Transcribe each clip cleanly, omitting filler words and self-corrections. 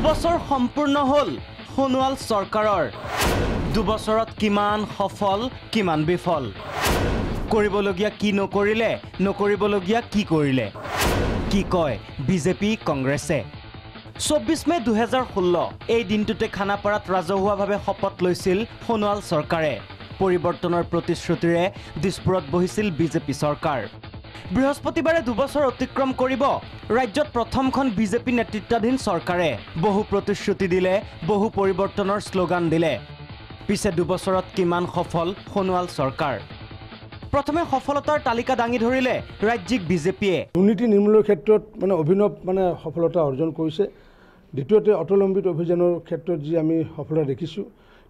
দুবছৰ সম্পূৰ্ণ হল সোণোৱাল চৰকাৰৰ দুবছৰত কিমান সফল কিমান বিফল কৰিবলগীয়া কি নকৰিলে নকৰিবলগীয়া কি কৰিলে কি কয় বিজেপি কংগ্ৰেছে 24 মে 2016 এই দিনটোতে খানাপাৰাত ৰাজহুৱাভাৱে শপত লৈছিল সোণোৱাল চৰকাৰে পৰিৱৰ্তনৰ প্ৰতিশ্ৰুতিৰে দিছপুৰত বহিছিল বিজেপি চৰকাৰ বৃহস্পতিবাৰে দুবছৰ অতিক্ৰম কৰিব ৰাজ্যত প্ৰথমখন বিজেপি নেতৃত্বাধীন চৰকাৰে বহু প্ৰতিশ্ৰুতি দিলে বহু পৰিৱৰ্তনৰ শ্লোগান দিলে পিছে দুবছৰত কিমান সফল সোণোৱাল চৰকাৰ প্ৰথমে সফলতাৰ তালিকা দাঙি ধৰিলে ৰাজ্যিক বিজেপিয়ে দুৰ্নীতি নিৰ্মূলৰ ক্ষেত্ৰত অভিনৱ সফলতা অৰ্জন কৰিছে দ্বিতীয়তে অটল অমৃত অভিযানৰ ক্ষেত্ৰত যি আমি সফলতা দেখিছোঁ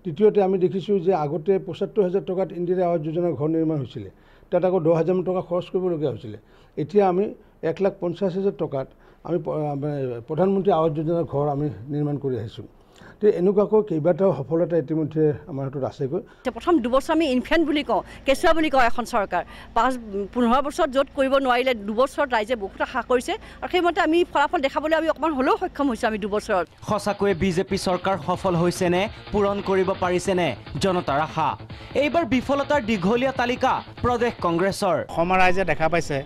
তৃতীয়তে আমি দেখিছোঁ যে আগতে ৭৫,০০০ টকাত ইন্দিৰা আৱাস যোজনাৰ ঘৰ নিৰ্মাণ হৈছিল তাত আকৌ ১০,০০০ টকা খৰচ কৰিবলগীয়া হৈছিল এতিয়া আমি ১,৫০,০০০ টকাত আমি প্ৰধানমন্ত্ৰী আৱাস যোজনাৰ ঘৰ আমি নিৰ্মাণ কৰি আহিছোঁ তো এনেকুৱাকৈ কেইবাটাও সফলতা ইতিমধ্যে আমাৰ হাতত আছেগৈ প্ৰথম দুবছৰ আমি ইনফেণ্ট বুলি কওঁ কেঁচুৱা বুলি কওঁ এখন চৰকাৰ ১৫ বছৰ য'ত কৰিব নোৱাৰিলে দুবছৰত ৰাইজে বহুত আশা কৰিছে আৰু সেইমতে আমি ফলাফল দেখাবলৈ আমি অকণমান হ'লেও সক্ষম হৈছোঁ আমি দুবছৰত সঁচাকৈয়ে বিজেপি চৰকাৰ সফল হৈছেনে পূৰণ কৰিব পাৰিছেনে জনতাৰ আশা এইবাৰ বিফলতাৰ দীঘলীয়া তালিকা প্ৰদেশ কংগ্ৰেছৰ অসমৰ ৰাইজে দেখা পাইছে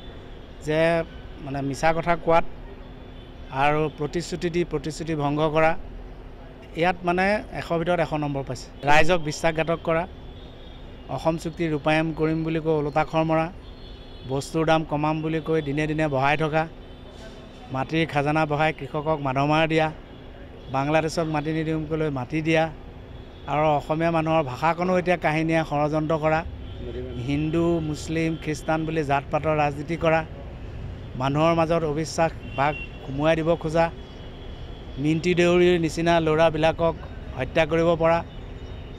যে মিছা কথা কোৱাত আৰু প্ৰতিশ্ৰুতি ভংগ কৰা ইয়াত 100 ভিতৰত 100 নম্বৰ পাইছে ৰাইজক বিশ্বাসঘাতক কৰা অসম চুক্তি ৰূপায়ণ কৰিম বুলি কৈ ওলোটাখৰ মৰা বস্তুৰ দাম কমাম বুলি কৈ দিনে দিনে বঢ়াই থকা মাটিৰ খাজানা বঢ়াই কৃষকক মাধমাৰ দিয়া বাংলাদেশক মাটি নিদিবলৈ মাটি দিয়া আৰু অসমীয়া মানুহৰ ভাষাকণো এতিয়া কাহিনীয়ে ষড়যন্ত্ৰ কৰা হিন্দু মুছলিম খ্ৰীষ্টান বুলি জাত পাতৰ ৰাজনীতি কৰা মানুহৰ মাজত অবিশ্বাস ভাগ সোমোৱাই দিব খোজা মিণ্টি দেউৰীৰ নিচিনা ল'ৰাবিলাকক হত্যা কৰিব পৰা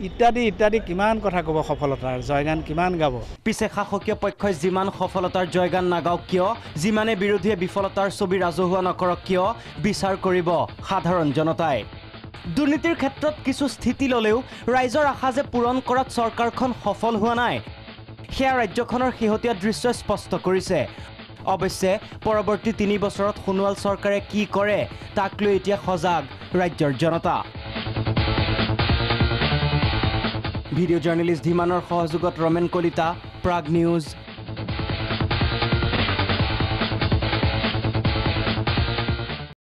ইত্যাদি ইত্যাদি কিমান কথা ক'ব সফলতাৰ জয়গান কিমান গাব পিছে শাসকীয় পক্ষই যিমান সফলতাৰ জয়গান নাগাওক কিয় যিমানে বিৰোধীয়ে বিফলতাৰ ছবি ৰাজহুৱা নকৰক কিয় বিচাৰ কৰিব সাধাৰণ জনতাই দুৰ্নীতিৰ ক্ষেত্ৰত কিছু স্থিতি ল'লেও ৰাইজৰ আশা যে পূৰণ কৰাত চৰকাৰখন সফল হোৱা নাই সেয়া ৰাজ্যখনৰ শেহতীয়া দৃশ্যই স্পষ্ট কৰিছে অৱশ্যে পৰৱৰ্তী 3 বছৰত সোণোৱাল চৰকাৰে কি কৰে তাক লৈ এতিয়া সজাগ ৰাজ্যৰ জনতা ভিডিঅ' জাৰ্নেলিষ্ট ধীমানৰ সহযোগত ৰমেন কলিতা প্ৰাগ নিউজ